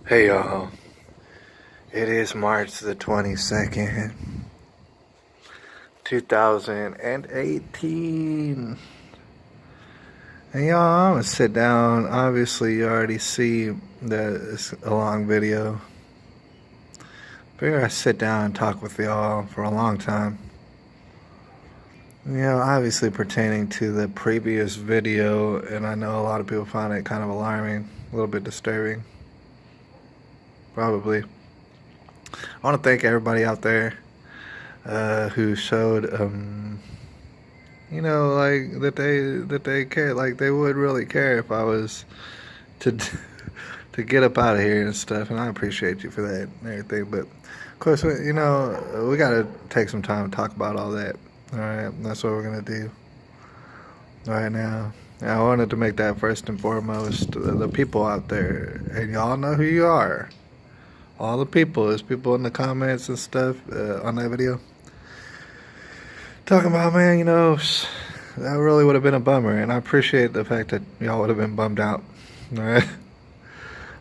Hey y'all, it is March the 22nd, 2018. And y'all, I'm gonna sit down. Obviously, you already see that it's a long video. Figure I sit down and talk with y'all for a long time. Obviously pertaining to the previous video, and I know a lot of people found it kind of alarming, a little bit disturbing. Probably. I want to thank everybody out there who showed, like that they care, like they would really care if I was to to get up out of here and stuff. And I appreciate you for that and everything. But of course, we gotta take some time to talk about all that. All right, that's what we're gonna do right now. And I wanted to make that first and foremost the people out there, and y'all know who you are. All the people, there's people in the comments and stuff on that video talking about, man, that really would have been a bummer, and I appreciate the fact that y'all would have been bummed out. All right.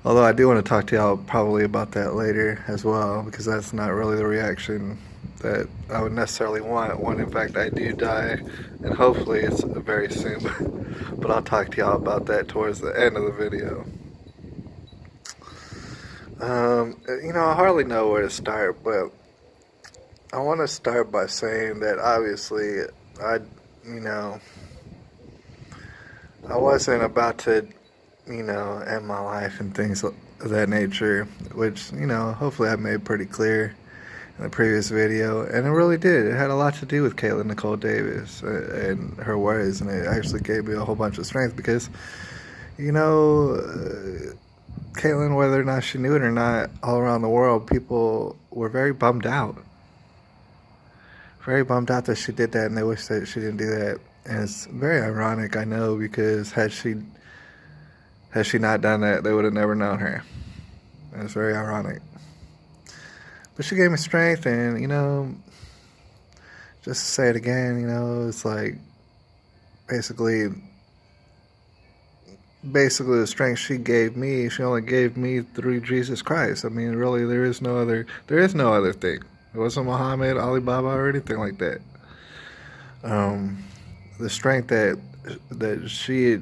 Although I do want to talk to y'all probably about that later as well, because that's not really the reaction that I would necessarily want when in fact I do die, and hopefully it's very soon. But I'll talk to y'all about that towards the end of the video. I hardly know where to start, but I want to start by saying that obviously I wasn't about to, end my life and things of that nature, which, hopefully I made pretty clear in the previous video. And it really did. It had a lot to do with Caitlin Nicole Davis and her words, and it actually gave me a whole bunch of strength because, Caitlin, whether or not she knew it or not, all around the world, people were very bummed out. Very bummed out that she did that, and they wish that she didn't do that. And it's very ironic, I know, because had she not done that, they would have never known her. And it's very ironic. But she gave me strength, and, just to say it again, it's like basically the strength she gave me, she only gave me through Jesus Christ. I mean, really, there is no other thing. It wasn't Muhammad, Alibaba, or anything like that. The strength that she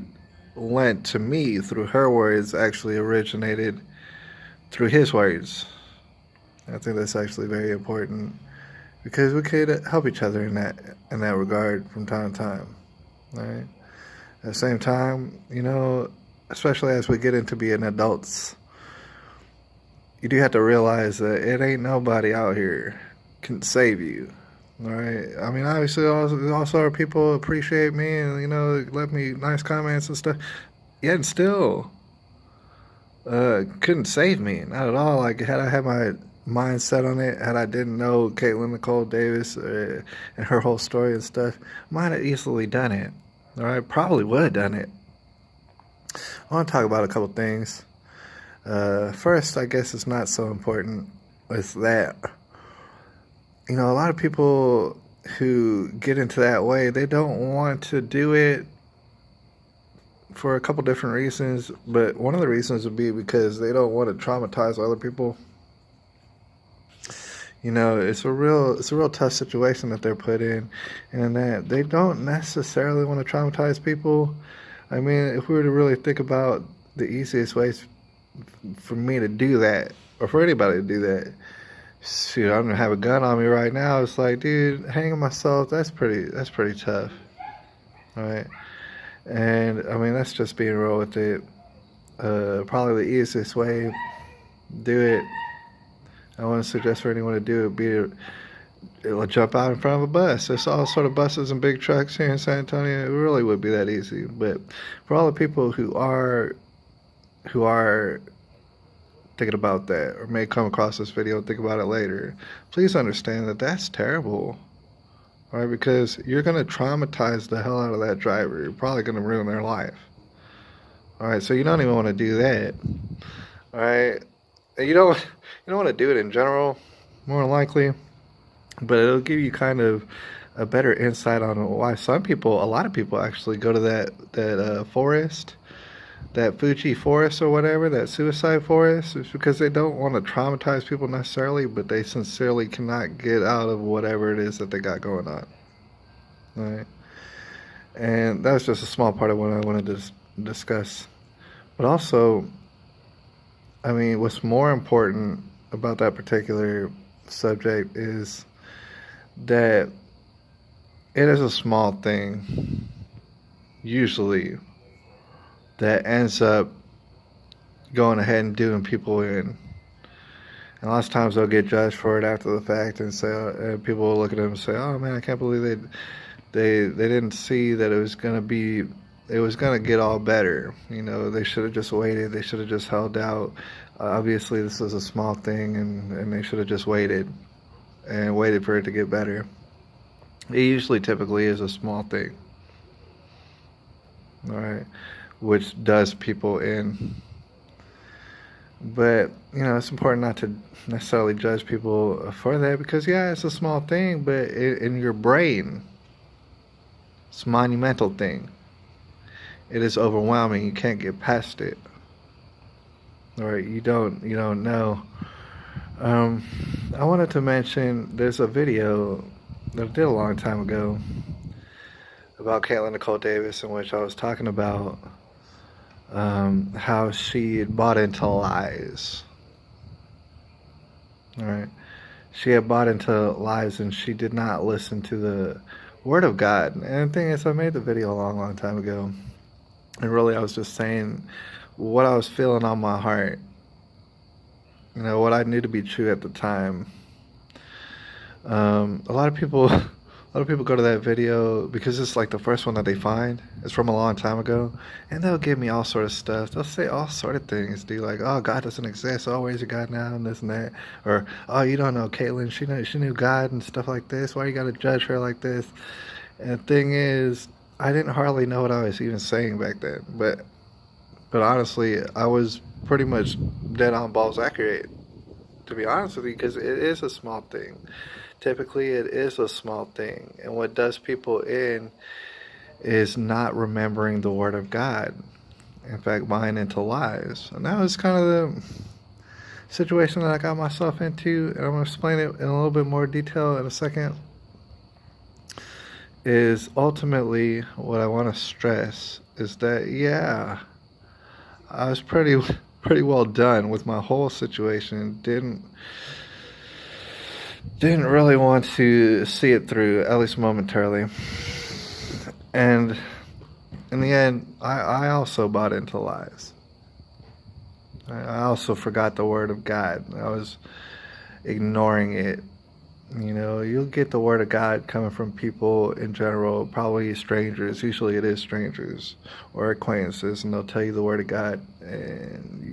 lent to me through her words actually originated through his words. I think that's actually very important because we could help each other in that regard from time to time. All right. At the same time, especially as we get into being adults, you do have to realize that it ain't nobody out here can save you. All right. I mean, obviously, also our people appreciate me and left me nice comments and stuff. Yet and still, couldn't save me, not at all. Like had I had my mind set on it, had I didn't know Caitlin Nicole Davis and her whole story and stuff, might have easily done it. All right, probably would have done it. I want to talk about a couple things. First, I guess it's not so important with that. A lot of people who get into that way, they don't want to do it for a couple different reasons, but one of the reasons would be because they don't want to traumatize other people. It's a real tough situation that they're put in, and that they don't necessarily want to traumatize people. I mean, if we were to really think about the easiest ways for me to do that, or for anybody to do that, shoot, I'm gonna have a gun on me right now. It's like, dude, hanging myself, that's pretty tough. All right. And I mean, that's just being real with it. Probably the easiest way to do it, I want to suggest for anyone to do it, it'll jump out in front of a bus. There's all sort of buses and big trucks here in San Antonio. It really would be that easy. But for all the people who are thinking about that, or may come across this video and think about it later, please understand that that's terrible. All right, because you're going to traumatize the hell out of that driver. You're probably going to ruin their life. All right, so you don't even want to do that. All right, and you don't want to do it in general, more likely, but it'll give you kind of a better insight on why a lot of people actually go to that forest that Fuji forest or whatever, that suicide forest, is because they don't want to traumatize people necessarily, but they sincerely cannot get out of whatever it is that they got going on. Right? And that's just a small part of what I wanted to discuss. But also, I mean, what's more important about that particular subject is that it is a small thing, usually, that ends up going ahead and doing people in. And lots of times they'll get judged for it after the fact, and say, and people will look at them and say, "Oh man, I can't believe they didn't see that it was gonna get all better. You know, they should have just waited. They should have just held out. Obviously, this was a small thing, and they should have just waited for it to get better." It usually, typically, is a small thing, all right, which does people in. But, you know, it's important not to necessarily judge people for that, because, yeah, it's a small thing, but in your brain, it's a monumental thing. It is overwhelming. You can't get past it. All right, you don't know. I wanted to mention there's a video that I did a long time ago about Caitlin Nicole Davis, in which I was talking about how she had bought into lies. All right, she had bought into lies, and she did not listen to the Word of God. And the thing is, I made the video a long time ago, and really I was just saying what I was feeling on my heart. You know, what I knew to be true at the time. A lot of people go to that video because it's like the first one that they find. It's from a long time ago, and they'll give me all sort of stuff. They'll say all sort of things. Do like, "Oh, God doesn't exist. Oh, where's your God now?" and this and that. Or, "Oh, you don't know Caitlin. She knew God and stuff like this. Why you gotta judge her like this?" And the thing is, I didn't hardly know what I was even saying back then. But honestly, I was pretty much dead on balls accurate, to be honest with you, because it is a small thing. Typically, it is a small thing. And what does people in is not remembering the Word of God. In fact, buying into lies. And that was kind of the situation that I got myself into. And I'm going to explain it in a little bit more detail in a second. Is ultimately what I want to stress is that, yeah, I was pretty well done with my whole situation. Didn't really want to see it through, at least momentarily. And in the end, I also bought into lies. I also forgot the Word of God. I was ignoring it. You know, you'll get the Word of God coming from people in general, probably strangers. Usually it is strangers or acquaintances, and they'll tell you the Word of God, and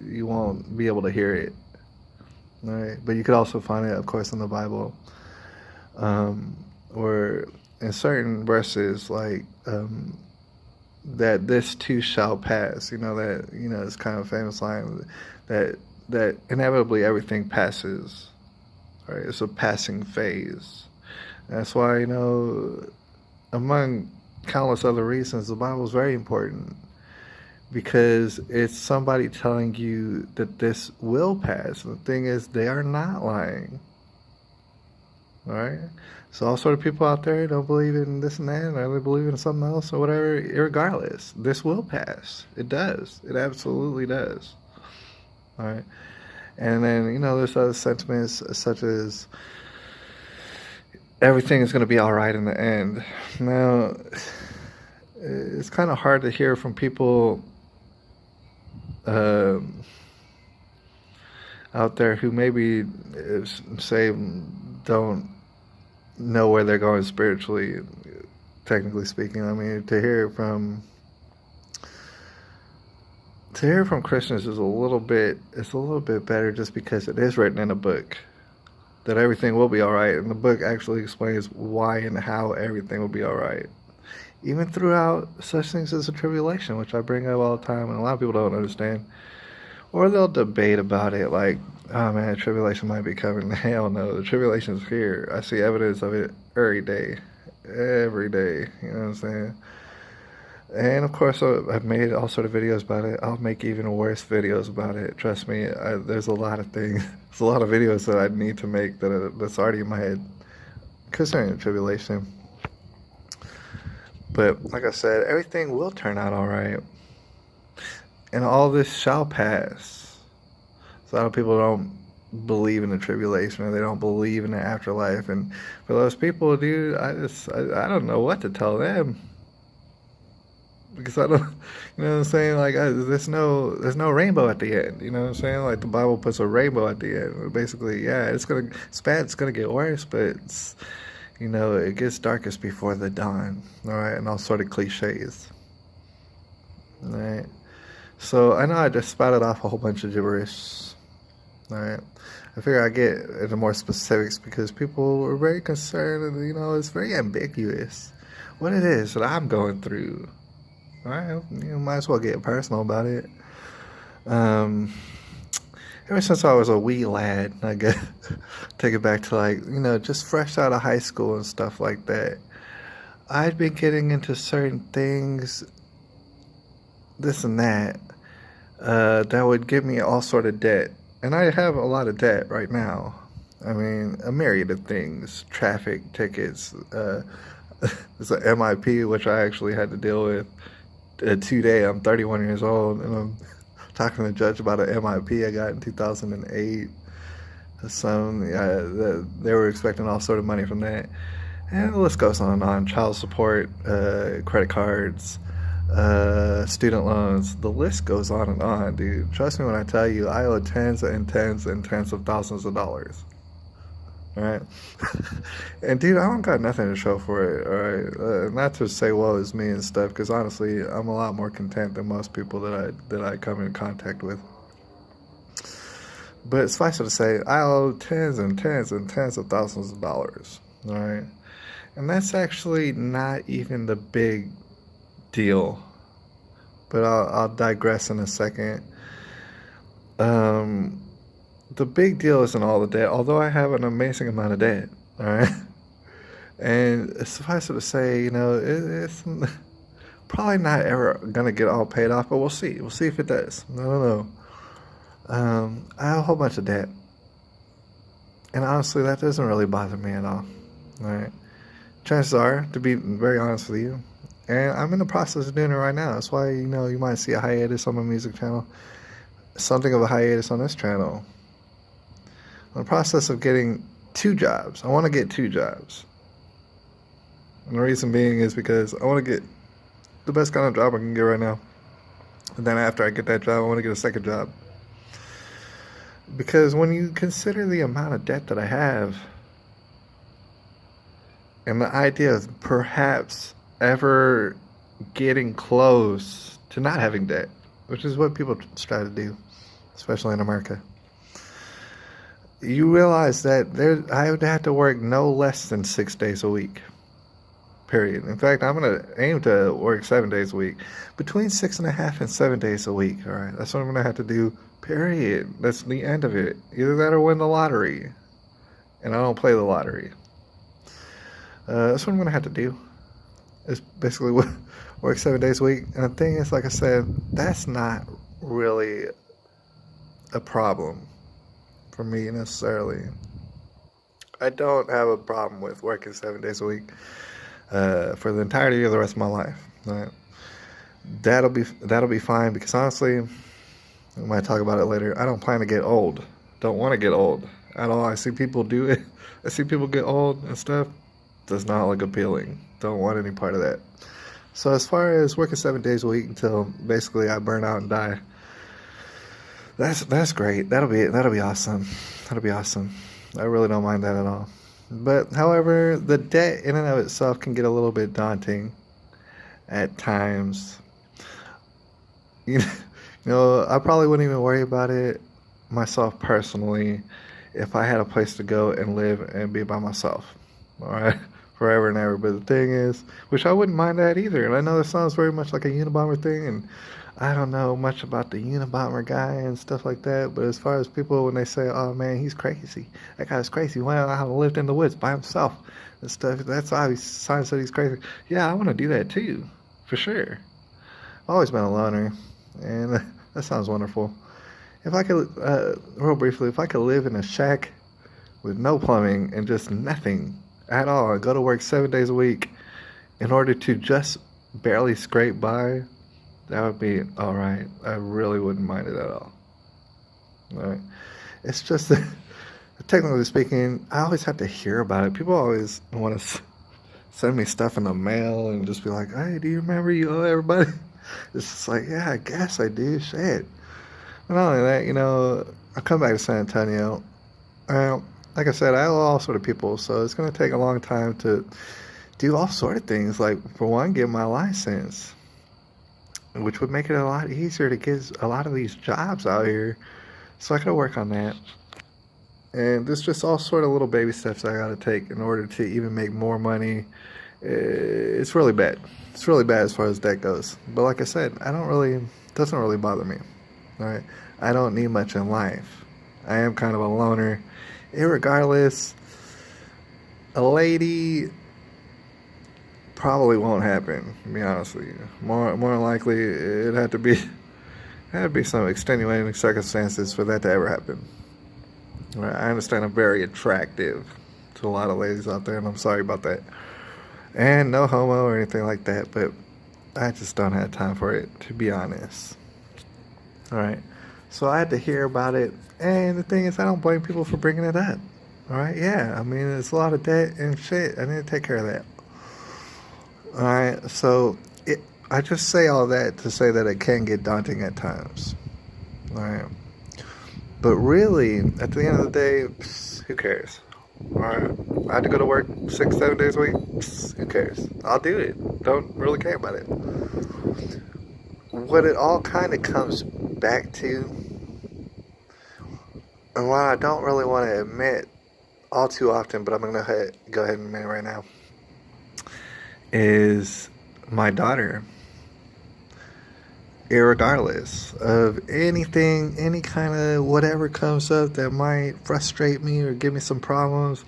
you won't be able to hear it. Right? But you could also find it, of course, in the Bible, or in certain verses, like that this too shall pass. You know, it's kind of a famous line that inevitably everything passes. Right? It's a passing phase. That's why, you know, among countless other reasons, the Bible is very important, because it's somebody telling you that this will pass. And the thing is, they are not lying. All right? So all sort of people out there don't believe in this and that, or they believe in something else or whatever. Regardless, this will pass. It does. It absolutely does. All right? And then, you know, there's other sentiments such as everything is going to be all right in the end. Now, it's kind of hard to hear from people out there who maybe, say, don't know where they're going spiritually, technically speaking. I mean, to hear from Christians is a little bit better, just because it is written in a book that everything will be all right, and the book actually explains why and how everything will be all right, even throughout such things as a tribulation, which I bring up all the time, and a lot of people don't understand, or they'll debate about it, like, "Oh man, tribulation might be coming." Hell no, the tribulation's here. I see evidence of it every day. You know what I'm saying? And of course, I've made all sort of videos about it. I'll make even worse videos about it. Trust me, there's a lot of things, there's a lot of videos that I need to make that's already in my head concerning the tribulation. But like I said, everything will turn out all right, and all this shall pass. So a lot of people don't believe in the tribulation, or they don't believe in the afterlife. And for those people, dude, I don't know what to tell them. Because I don't, you know what I'm saying? Like, there's no rainbow at the end. You know what I'm saying? Like the Bible puts a rainbow at the end. Basically, yeah, it's bad. It's gonna get worse, but it's, it gets darkest before the dawn. All right, and all sort of cliches. All right. So I know I just spouted off a whole bunch of gibberish. All right. I figure I get into more specifics because people are very concerned, and it's very ambiguous what it is that I'm going through. All right, you might as well get personal about it. Ever since I was a wee lad, I guess, take it back to just fresh out of high school and stuff like that, I'd been getting into certain things, this and that, that would give me all sort of debt. And I have a lot of debt right now. I mean, a myriad of things, traffic tickets, it's an MIP, which I actually had to deal with. Today, I'm 31 years old, and I'm talking to the judge about an MIP I got in 2008. They were expecting all sort of money from that, and the list goes on and on. Child support, credit cards, student loans. The list goes on and on, dude. Trust me when I tell you, I owe tens and tens and tens of thousands of dollars. All right, and dude, I don't got nothing to show for it. All right, not to say woe is me and stuff, because honestly, I'm a lot more content than most people that I come in contact with. But suffice it to say, I owe tens and tens and tens of thousands of dollars. All right, and that's actually not even the big deal. But I'll digress in a second. The big deal isn't all the debt, although I have an amazing amount of debt, all right? And suffice it to say, it's probably not ever going to get all paid off, but we'll see. We'll see if it does. I don't know. I have a whole bunch of debt. And honestly, that doesn't really bother me at all, all right? Chances are, to be very honest with you, and I'm in the process of doing it right now. That's why, you might see a hiatus on my music channel, something of a hiatus on this channel. I'm in the process of getting 2 jobs. I want to get 2 jobs. And the reason being is because I want to get the best kind of job I can get right now. And then after I get that job, I want to get a second job. Because when you consider the amount of debt that I have, and the idea of perhaps ever getting close to not having debt, which is what people try to do, especially in America, you realize that I would have to work no less than 6 days a week, period. In fact, I'm going to aim to work 7 days a week, between 6.5 and 7 days a week. All right, that's what I'm going to have to do, period. That's the end of it. Either that or win the lottery, and I don't play the lottery. That's what I'm going to have to do. It's basically work 7 days a week. And the thing is, like I said, that's not really a problem for me necessarily. I don't have a problem with working 7 days a week for the entirety of the rest of my life. Right? That'll be fine, because honestly, we might talk about it later, I don't plan to get old. Don't want to get old at all. I see people do it. I see people get old and stuff. Does not look appealing. Don't want any part of that. So as far as working 7 days a week until basically I burn out and die, that's great. That'll be awesome. That'll be awesome. I really don't mind that at all. But however, the debt in and of itself can get a little bit daunting at times. I probably wouldn't even worry about it myself personally if I had a place to go and live and be by myself. All right, forever and ever. But the thing is, which I wouldn't mind that either. And I know that sounds very much like a Unabomber thing, and I don't know much about the Unabomber guy and stuff like that. But as far as people, when they say, "Oh man, he's crazy. That guy's crazy. Well, I lived in the woods by himself and stuff." That's why signs that he's crazy. Yeah, I want to do that too, for sure. always been a loner, and that sounds wonderful. If I could, real briefly, if I could live in a shack with no plumbing and just nothing at all, and go to work 7 days a week in order to just barely scrape by, that would be all right. I really wouldn't mind it at all. All right. It's just that, technically speaking, I always have to hear about it. People always want to send me stuff in the mail and just be like, hey, do you remember you owe everybody? It's just like, yeah, I guess I do. Shit. But not only that, I come back to San Antonio. Like I said, I owe all sort of people, so it's going to take a long time to do all sort of things. Like, for one, get my license, which would make it a lot easier to get a lot of these jobs out here. So I got to work on that. And there's just all sort of little baby steps I got to take in order to even make more money. It's really bad. It's really bad as far as that goes. But like I said, it doesn't really bother me. All right, I don't need much in life. I am kind of a loner. Irregardless, a lady probably won't happen, to be honest with you. More likely, it had to be some extenuating circumstances for that to ever happen. All right, I understand I'm very attractive to a lot of ladies out there, and I'm sorry about that. And no homo or anything like that, but I just don't have time for it, to be honest. All right, so I had to hear about it, and the thing is, I don't blame people for bringing it up. All right, yeah, I mean, it's a lot of debt and shit. I need to take care of that. All right, so I just say all that to say that it can get daunting at times. All right, but really, at the end of the day, who cares? All right, I had to go to work 6-7 days a week. Who cares? I'll do it. Don't really care about it. What it all kind of comes back to, and what I don't really want to admit all too often, but I'm going to go ahead and admit it right now, is my daughter. Irregardless of anything, any kind of whatever comes up that might frustrate me or give me some problems,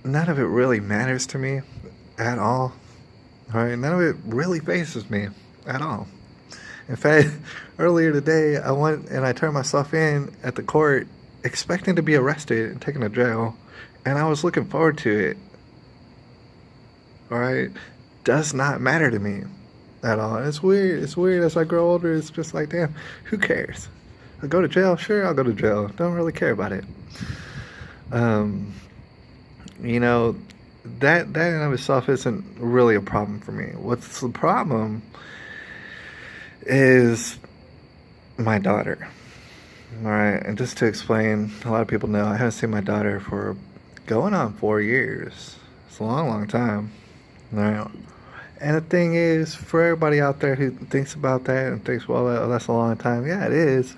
none of it really matters to me at all. All right, none of it really faces me at all. In fact, earlier today, I went and I turned myself in at the court expecting to be arrested and taken to jail, and I was looking forward to it. All right? Does not matter to me at all. It's weird. It's weird as I grow older. It's just like, damn, who cares? I go to jail? Sure, I'll go to jail. Don't really care about it. That in and of itself isn't really a problem for me. What's the problem is my daughter. All right, and just to explain, a lot of people know I haven't seen my daughter for going on 4 years. It's a long, long time. All right. And the thing is, for everybody out there who thinks about that and thinks, well, that's a long time. Yeah, it is.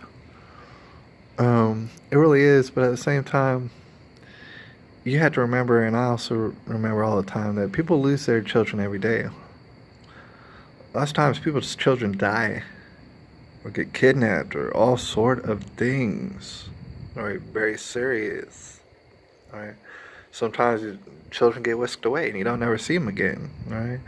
It really is. But at the same time, you have to remember, and I also remember all the time, that people lose their children every day. Lots of times people's children die or get kidnapped or all sort of things. All right, very serious. All right. Sometimes your children get whisked away and you don't ever see them again. All right.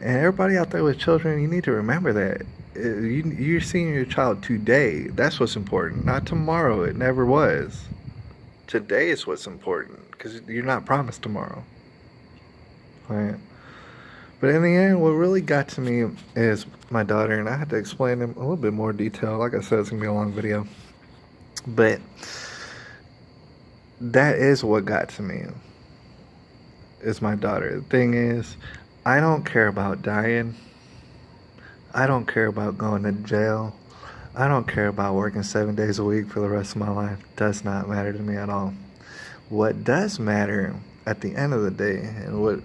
And everybody out there with children, you need to remember that. You're seeing your child today. That's what's important. Not tomorrow. It never was. Today is what's important because you're not promised tomorrow. All right. But in the end, what really got to me is my daughter, and I had to explain in a little bit more detail. Like I said, it's going to be a long video. But that is what got to me, is my daughter. The thing is, I don't care about dying. I don't care about going to jail. I don't care about working 7 days a week for the rest of my life. Does not matter to me at all. What does matter at the end of the day, and what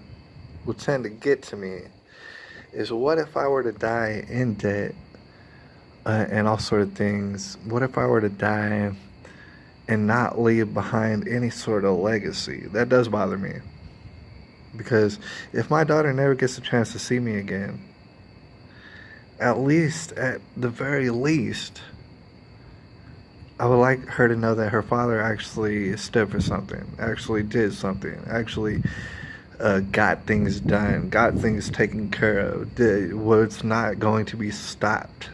will tend to get to me, is what if I were to die in debt and all sort of things? What if I were to die and not leave behind any sort of legacy? That does bother me. Because if my daughter never gets a chance to see me again, at the very least, I would like her to know that her father actually stood for something, actually did something, actually got things done, got things taken care of, was not going to be stopped.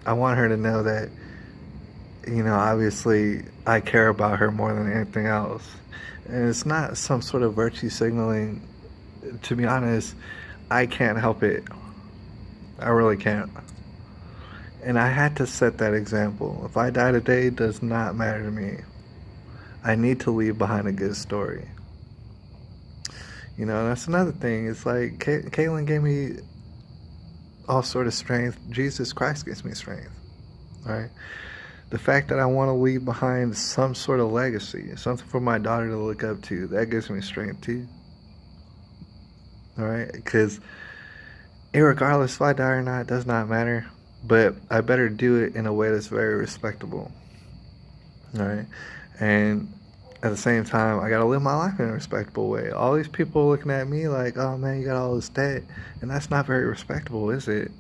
I want her to know that, obviously I care about her more than anything else. And it's not some sort of virtue signaling. To be honest, I can't help it. I really can't. And I had to set that example. If I die today, it does not matter to me. I need to leave behind a good story. That's another thing. It's like Caitlin gave me all sort of strength. Jesus Christ gives me strength. Right? The fact that I want to leave behind some sort of legacy, something for my daughter to look up to, that gives me strength too. All right? Because irregardless if I die or not, it does not matter. But I better do it in a way that's very respectable. All right? And at the same time, I got to live my life in a respectable way. All these people looking at me like, oh man, you got all this debt. And that's not very respectable, is it?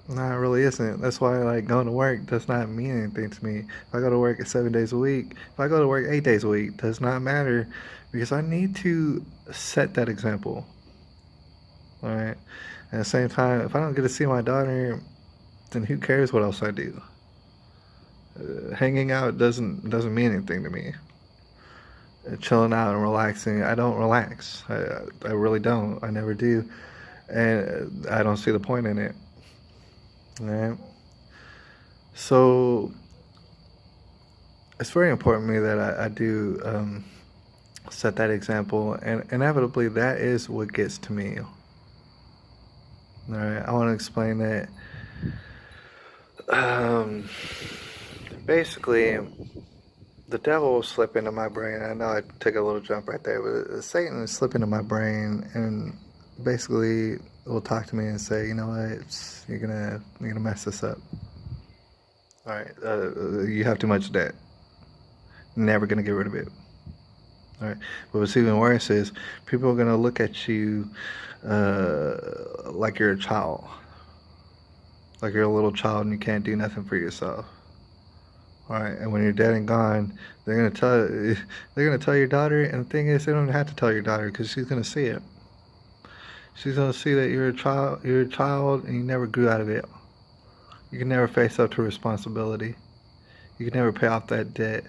No, it really isn't. That's why, going to work does not mean anything to me. If I go to work 7 days a week, if I go to work 8 days a week, does not matter, because I need to set that example. All right. At the same time, if I don't get to see my daughter, then who cares what else I do? Hanging out doesn't mean anything to me. Chilling out and relaxing, I don't relax. I really don't. I never do, and I don't see the point in it. Right. So it's very important to me that I do set that example, and inevitably that is what gets to me. All right. I want to explain that. Basically, the devil will slip into my brain. I know I took a little jump right there, but Satan will slip into my brain and basically will talk to me and say, you know what, you're gonna mess this up. All right, you have too much debt. Never gonna get rid of it. All right, but what's even worse is people are gonna look at you like you're a child, like you're a little child and you can't do nothing for yourself. All right, and when you're dead and gone, they're gonna tell your daughter, and the thing is, they don't have to tell your daughter because she's gonna see it. She's gonna see that you're a child, and you never grew out of it. You can never face up to responsibility. You can never pay off that debt.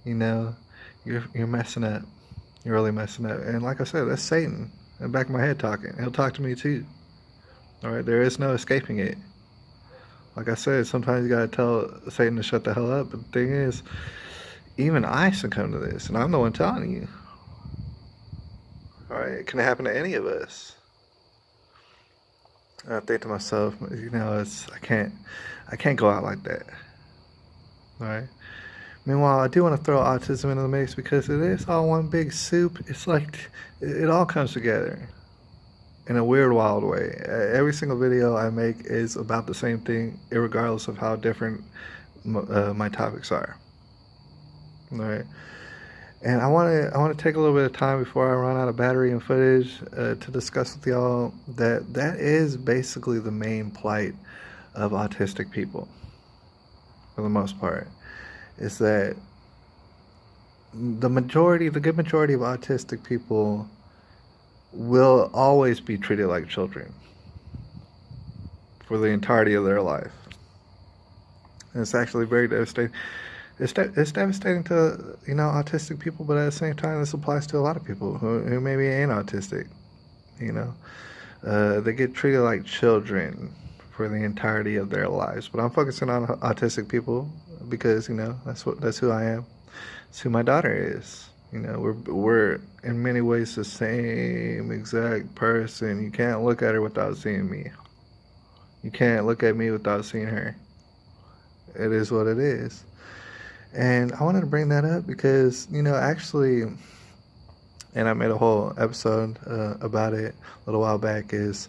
You're messing up. You're really messing up. And like I said, that's Satan in the back of my head talking. He'll talk to me too. All right, there is no escaping it. Like I said, sometimes you gotta tell Satan to shut the hell up. But the thing is, even I succumb to this, and I'm the one telling you. All right, it can happen to any of us. And I think to myself, I can't go out like that. All right. Meanwhile, I do want to throw autism into the mix because it is all one big soup. It's like it all comes together in a weird, wild way. Every single video I make is about the same thing, regardless of how different my topics are. All right, and I want to take a little bit of time before I run out of battery and footage to discuss with y'all that is basically the main plight of autistic people, for the most part, is that the good majority of autistic people will always be treated like children for the entirety of their life. And it's actually very devastating. It's devastating to autistic people, but at the same time, this applies to a lot of people who maybe ain't autistic. They get treated like children for the entirety of their lives. But I'm focusing on autistic people because that's who I am. It's who my daughter is. We're in many ways the same exact person. You can't look at her without seeing me. You can't look at me without seeing her. It is what it is. And I wanted to bring that up because, actually, and I made a whole episode about it a little while back, is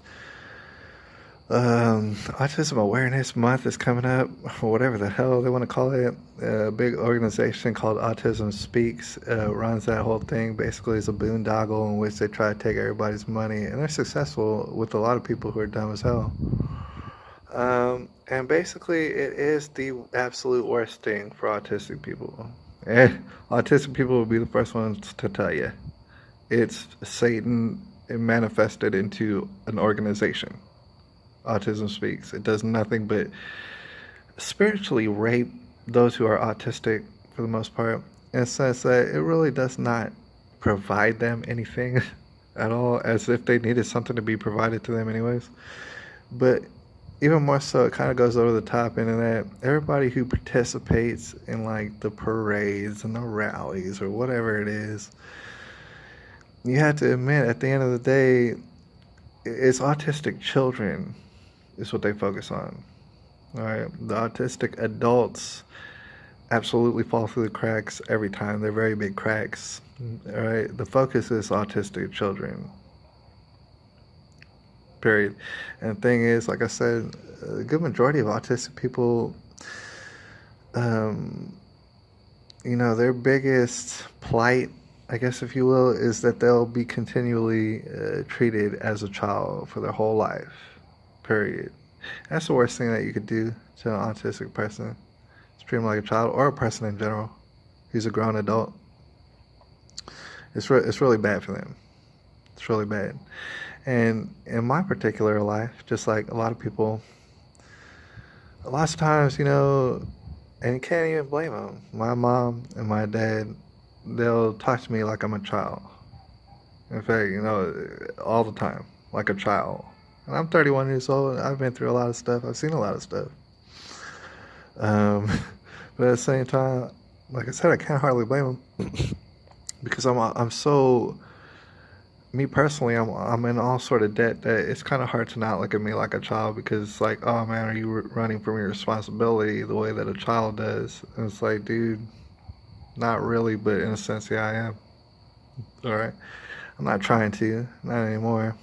Autism Awareness Month is coming up, or whatever the hell they want to call it. A big organization called Autism Speaks runs that whole thing. Basically, it's a boondoggle in which they try to take everybody's money, and they're successful with a lot of people who are dumb as hell. And basically, it is the absolute worst thing for autistic people. And autistic people will be the first ones to tell you. it's Satan manifested into an organization. Autism Speaks. It does nothing but spiritually rape those who are autistic for the most part, in the sense that it really does not provide them anything at all, as if they needed something to be provided to them anyways. But even more so, it kind of goes over the top in that everybody who participates in like the parades and the rallies or whatever it is, you have to admit at the end of the day, it's autistic children is what they focus on. All right, the autistic adults absolutely fall through the cracks every time. They're very big cracks. All right, the focus is autistic children. Period. And the thing is, like I said, a good majority of autistic people, their biggest plight, I guess if you will, is that they'll be continually treated as a child for their whole life. Period. That's the worst thing that you could do to an autistic person. Is treat them like a child, or a person in general who's a grown adult. It's really bad for them. It's really bad. And in my particular life, just like a lot of people, a lot of times, and you can't even blame them. My mom and my dad, they'll talk to me like I'm a child. In fact, all the time, like a child. And I'm 31 years old. I've been through a lot of stuff. I've seen a lot of stuff. But at the same time, like I said, I can't hardly blame them because I'm so. Me personally, I'm in all sort of debt that it's kind of hard to not look at me like a child, because it's like, oh man, are you running from your responsibility the way that a child does? And it's like, dude, not really, but in a sense, yeah, I am. All right, I'm not trying to, not anymore.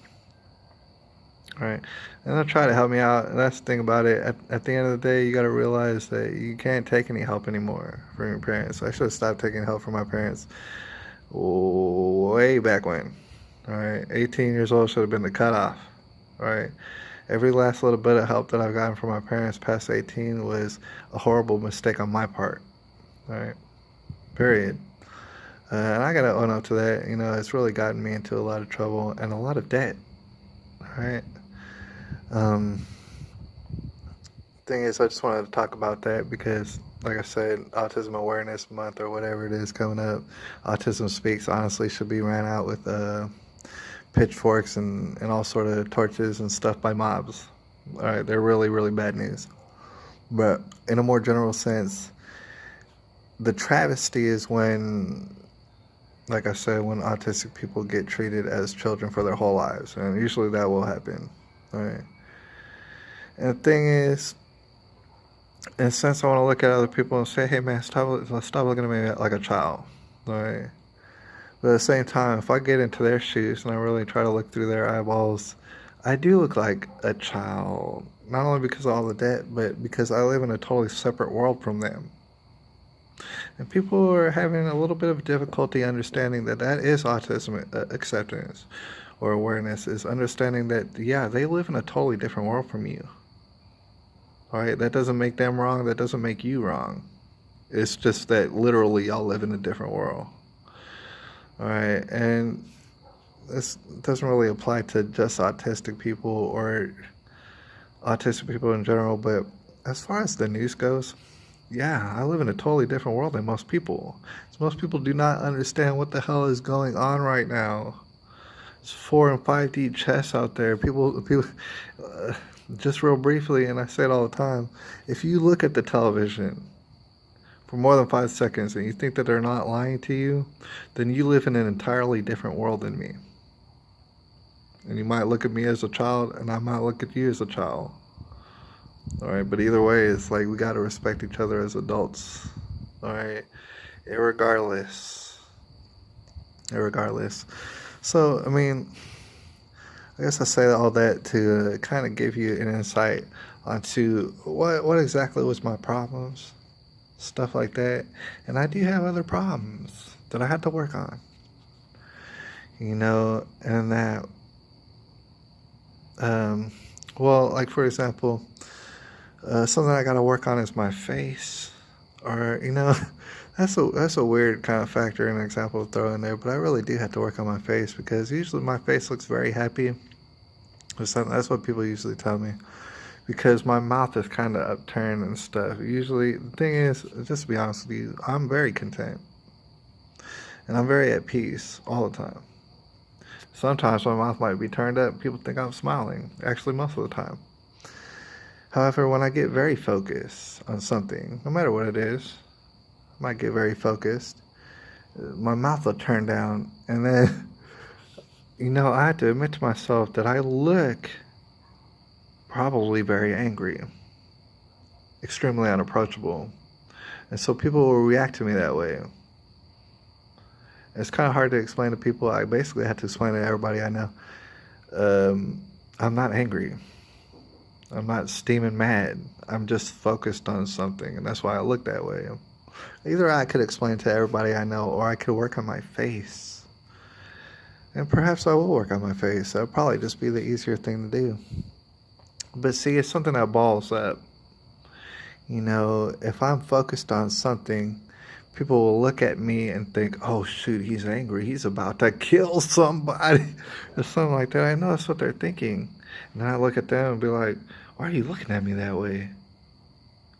All right, and they'll try to help me out. And that's the thing about it. At the end of the day, you got to realize that you can't take any help anymore from your parents. I should have stopped taking help from my parents way back when. All right, 18 years old should have been the cutoff. All right, every last little bit of help that I've gotten from my parents past 18 was a horrible mistake on my part. All right, period. And I gotta own up to that. It's really gotten me into a lot of trouble and a lot of debt. All right. Thing is, I just wanted to talk about that because, like I said, Autism Awareness Month or whatever it is coming up, Autism Speaks honestly should be ran out with pitchforks and all sort of torches and stuff by mobs. All right, they're really, really bad news. But in a more general sense, the travesty is when, like I said, when autistic people get treated as children for their whole lives. And usually that will happen. All right. And the thing is, in a sense, I want to look at other people and say, hey man, stop looking at me like a child. All right. But at the same time, if I get into their shoes and I really try to look through their eyeballs, I do look like a child. Not only because of all the debt, but because I live in a totally separate world from them. And people are having a little bit of difficulty understanding that is autism acceptance or awareness, is understanding that, yeah, they live in a totally different world from you. All right, that doesn't make them wrong. That doesn't make you wrong. It's just that literally y'all live in a different world. All right, and this doesn't really apply to just autistic people or autistic people in general, but as far as the news goes, yeah, I live in a totally different world than most people. Most people do not understand what the hell is going on right now. It's 4 and 5D chess out there. People, just real briefly, and I say it all the time, if you look at the television for more than 5 seconds and you think that they're not lying to you, then you live in an entirely different world than me. And you might look at me as a child, and I might look at you as a child. All right, but either way, it's like we got to respect each other as adults. All right, irregardless. So, I mean, I guess I say all that to kind of give you an insight onto what exactly was my problems, stuff like that. And I do have other problems that I had to work on, and that, well, like for example, something I got to work on is my face. Or, that's a weird kind of factor and example to throw in there, but I really do have to work on my face because usually my face looks very happy. Or something. That's what people usually tell me because my mouth is kind of upturned and stuff. Usually, the thing is, just to be honest with you, I'm very content and I'm very at peace all the time. Sometimes my mouth might be turned up. People think I'm smiling. Actually, most of the time. However, when I get very focused on something, no matter what it is, I might get very focused. My mouth will turn down, and then, I have to admit to myself that I look probably very angry, extremely unapproachable, and so people will react to me that way. It's kind of hard to explain to people. I basically have to explain to everybody I know. I'm not angry. I'm not steaming mad. I'm just focused on something, and that's why I look that way. Either I could explain to everybody I know, or I could work on my face. And perhaps I will work on my face. That'll probably just be the easier thing to do. But see, it's something that balls up. If I'm focused on something, people will look at me and think, oh, shoot, he's angry. He's about to kill somebody. Or something like that. I know that's what they're thinking. And then I look at them and be like, why are you looking at me that way?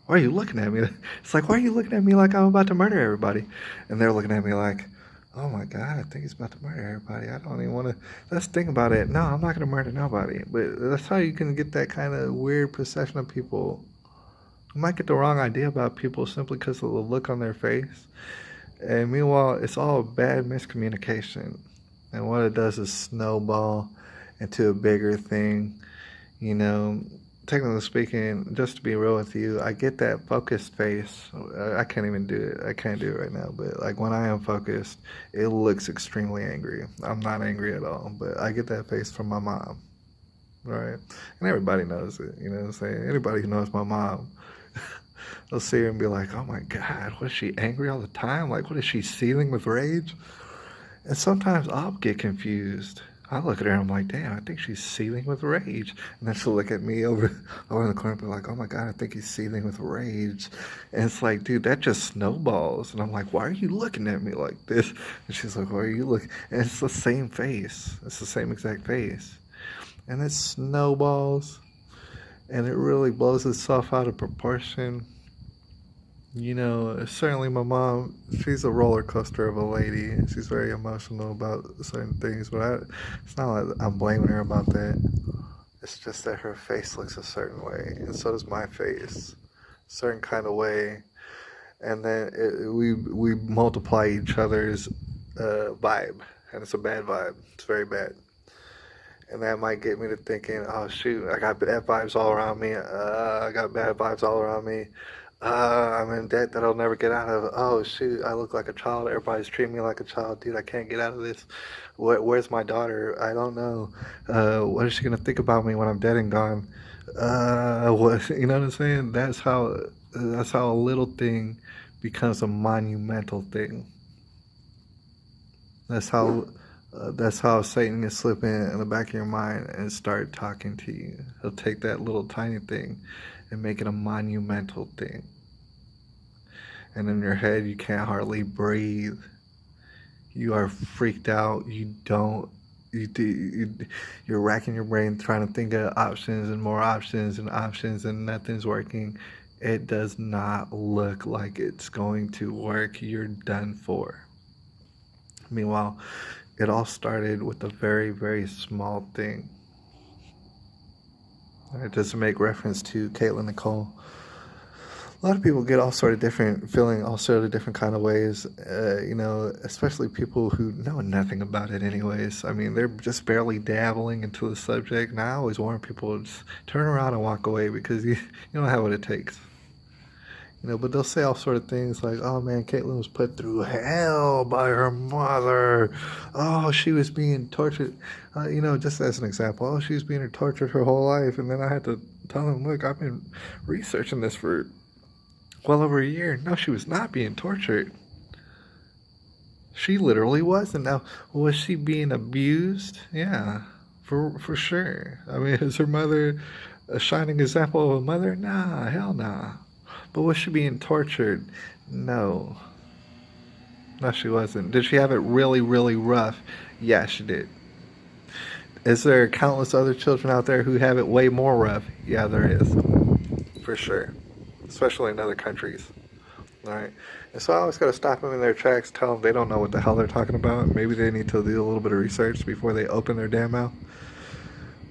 Why are you looking at me? It's like, why are you looking at me like I'm about to murder everybody? And they're looking at me like, oh my God, I think he's about to murder everybody. I don't even want to. Let's think about it. No, I'm not going to murder nobody. But that's how you can get that kind of weird perception of people. You might get the wrong idea about people simply because of the look on their face. And meanwhile, it's all bad miscommunication. And what it does is snowball into a bigger thing. Technically speaking, just to be real with you, I get that focused face. I can't even do it. I can't do it right now. But like when I am focused, it looks extremely angry. I'm not angry at all. But I get that face from my mom. Right? And everybody knows it. You know what I'm saying? Anybody who knows my mom, they'll see her and be like, oh my God, what is she angry all the time? Like, what is she seething with rage? And sometimes I'll get confused. I look at her and I'm like, damn, I think she's seething with rage. And then she'll look at me over in the corner and be like, oh my God, I think he's seething with rage. And it's like, dude, that just snowballs. And I'm like, why are you looking at me like this? And she's like, why are you looking? And it's the same face. It's the same exact face. And it snowballs. And it really blows itself out of proportion. Certainly my mom, she's a roller coaster of a lady. She's very emotional about certain things, but it's not like I'm blaming her about that. It's just that her face looks a certain way, and so does my face, a certain kind of way. And then we multiply each other's vibe, and it's a bad vibe. It's very bad. And that might get me to thinking, oh shoot, I got bad vibes all around me. I got bad vibes all around me. I'm in debt that I'll never get out of. Oh shoot, I look like a child. Everybody's treating me like a child. Dude, I can't get out of this. Where's my daughter? I don't know. What is she gonna think about me when I'm dead and gone? What, you know what I'm saying? That's how a little thing becomes a monumental thing. That's how Satan can slip in the back of your mind and start talking to you. He'll take that little tiny thing and make it a monumental thing. And in your head, you can't hardly breathe. You are freaked out. You're racking your brain trying to think of options and more options and nothing's working. It does not look like it's going to work. You're done for. Meanwhile, it all started with a very, very small thing. Just to make reference to Caitlin Nicole, a lot of people get feeling all sort of different kind of ways, especially people who know nothing about it anyways. I mean, they're just barely dabbling into the subject, and I always warn people, just turn around and walk away because you don't have what it takes. But they'll say all sort of things like, oh man, Caitlin was put through hell by her mother. Oh, she was being tortured. Just as an example, she was being tortured her whole life. And then I had to tell them, look, I've been researching this for well over a year. No, she was not being tortured. She literally wasn't. Now, was she being abused? Yeah, for sure. I mean, is her mother a shining example of a mother? Nah, hell nah. But was she being tortured? No. No, she wasn't. Did she have it really, really rough? Yeah, she did. Is there countless other children out there who have it way more rough? Yeah, there is. For sure. Especially in other countries. Alright? And so I always got to stop them in their tracks, tell them they don't know what the hell they're talking about. Maybe they need to do a little bit of research before they open their damn mouth.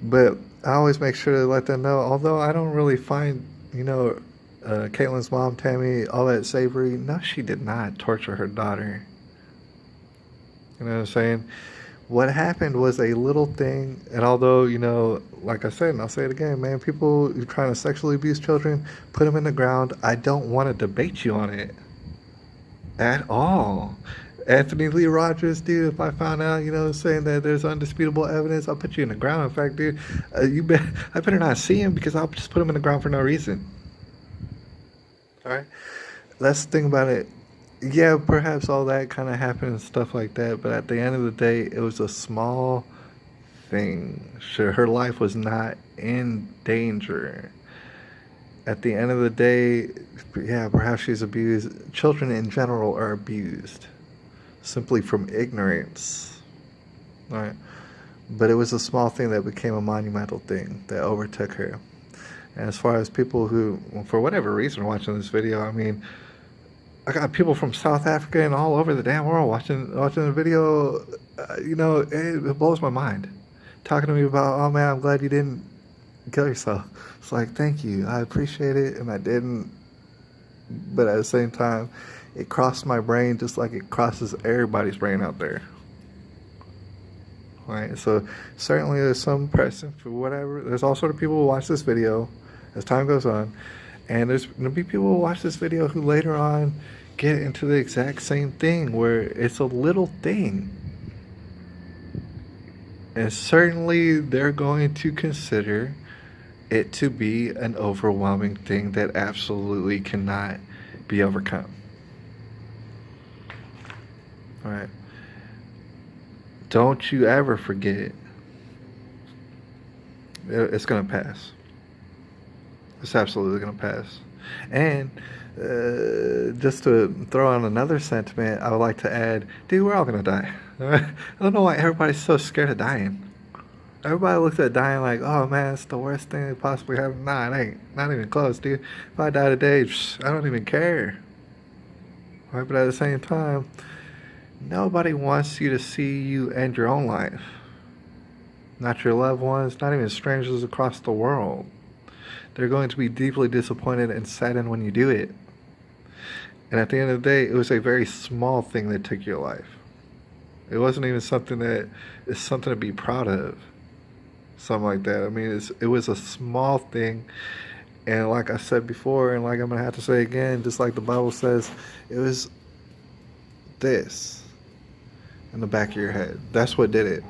But I always make sure to let them know, although I don't really find, Caitlin's mom, Tammy, all that savory. No, she did not torture her daughter. You know what I'm saying? What happened was a little thing, and although, like I said, and I'll say it again, man, people who are trying to sexually abuse children, put them in the ground. I don't want to debate you on it at all. Anthony Lee Rogers, dude, if I found out, saying that there's undisputable evidence, I'll put you in the ground. In fact, dude, I better not see him because I'll just put him in the ground for no reason. All right? That's the thing about it. Yeah, perhaps all that kind of happened and stuff like that, but at the end of the day, it was a small thing. Sure, her life was not in danger. At the end of the day, yeah, perhaps she's abused. Children in general are abused simply from ignorance. All right? But it was a small thing that became a monumental thing that overtook her. And as far as people who, for whatever reason, are watching this video, I mean, I got people from South Africa and all over the damn world watching the video. It blows my mind. Talking to me about, oh man, I'm glad you didn't kill yourself. It's like, thank you, I appreciate it, and I didn't. But at the same time, it crossed my brain just like it crosses everybody's brain out there. Right? So certainly there's some person for whatever. There's all sort of people who watch this video as time goes on. And there's going to be people who watch this video who later on get into the exact same thing where it's a little thing. And certainly they're going to consider it to be an overwhelming thing that absolutely cannot be overcome. All right. Don't you ever forget, it's going to pass. It's absolutely going to pass. And just to throw on another sentiment, I would like to add, dude, we're all going to die. I don't know why everybody's so scared of dying. Everybody looks at dying like, oh man, it's the worst thing that possibly happened. Nah, it ain't. Not even close, dude. If I die today, I don't even care. Right? But at the same time, nobody wants you to see you end your own life. Not your loved ones, not even strangers across the world. They're going to be deeply disappointed and saddened when you do it. And at the end of the day, it was a very small thing that took your life. It wasn't even something that is something to be proud of. Something like that. I mean, it was a small thing. And like I said before, and like I'm going to have to say again, just like the Bible says, it was this in the back of your head. That's what did it.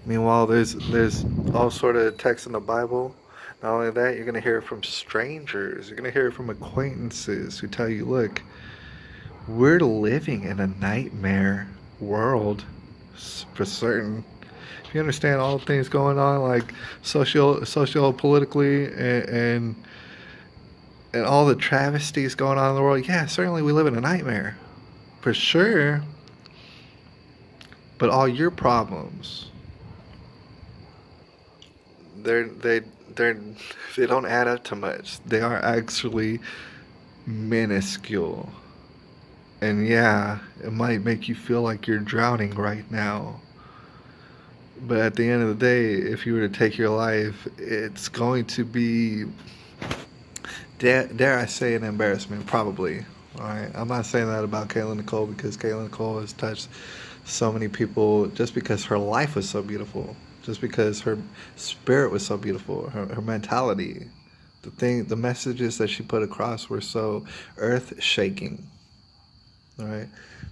Meanwhile, there's all sort of text in the Bible. Not only that, you're going to hear it from strangers. You're going to hear it from acquaintances who tell you, look, we're living in a nightmare world for certain. If you understand all the things going on, like socio-politically and all the travesties going on in the world, yeah, certainly we live in a nightmare. For sure. But all your problems, they don't add up to much. They are actually minuscule. And yeah, it might make you feel like you're drowning right now. But at the end of the day, if you were to take your life, it's going to be, dare I say, an embarrassment, probably. All right, I'm not saying that about Kayla Nicole because Kayla Nicole has touched so many people just because her life was so beautiful. Just because her spirit was so beautiful, her mentality, the messages that she put across were so earth-shaking. All right,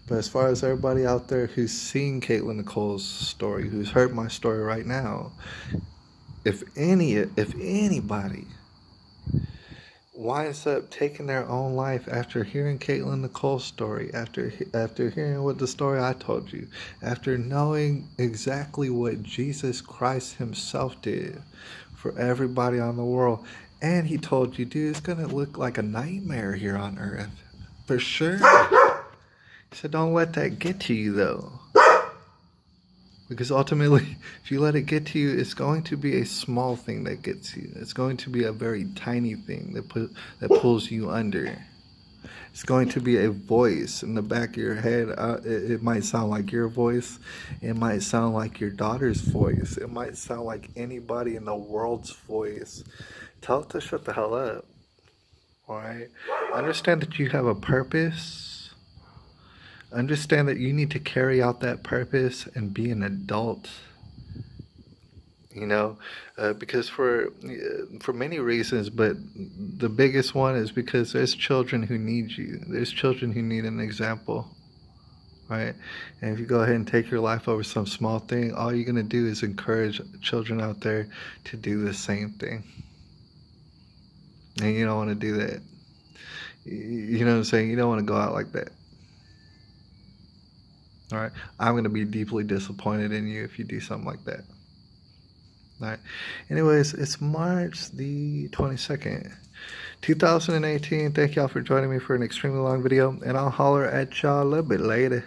but as far as everybody out there who's seen Caitlin Nicole's story, who's heard my story right now, if anybody winds up taking their own life after hearing Caitlin Nicole's story, after hearing what the story I told you, after knowing exactly what Jesus Christ himself did for everybody on the world, And he told you, dude, it's gonna look like a nightmare here on Earth. For sure. He said, don't let that get to you, though. Because ultimately, if you let it get to you, it's going to be a small thing that gets you. It's going to be a very tiny thing that pulls you under. It's going to be a voice in the back of your head. It might sound like your voice. It might sound like your daughter's voice. It might sound like anybody in the world's voice. Tell it to shut the hell up. All right? Understand that you have a purpose. Understand that you need to carry out that purpose and be an adult. You know, because for many reasons, but the biggest one is because there's children who need you. There's children who need an example, right? And if you go ahead and take your life over some small thing, all you're gonna do is encourage children out there to do the same thing. And you don't want to do that. You know what I'm saying? You don't want to go out like that. All right? I'm gonna be deeply disappointed in you if you do something like that. All right. Anyways, it's March the 22nd, 2018. Thank y'all for joining me for an extremely long video, and I'll holler at y'all a little bit later.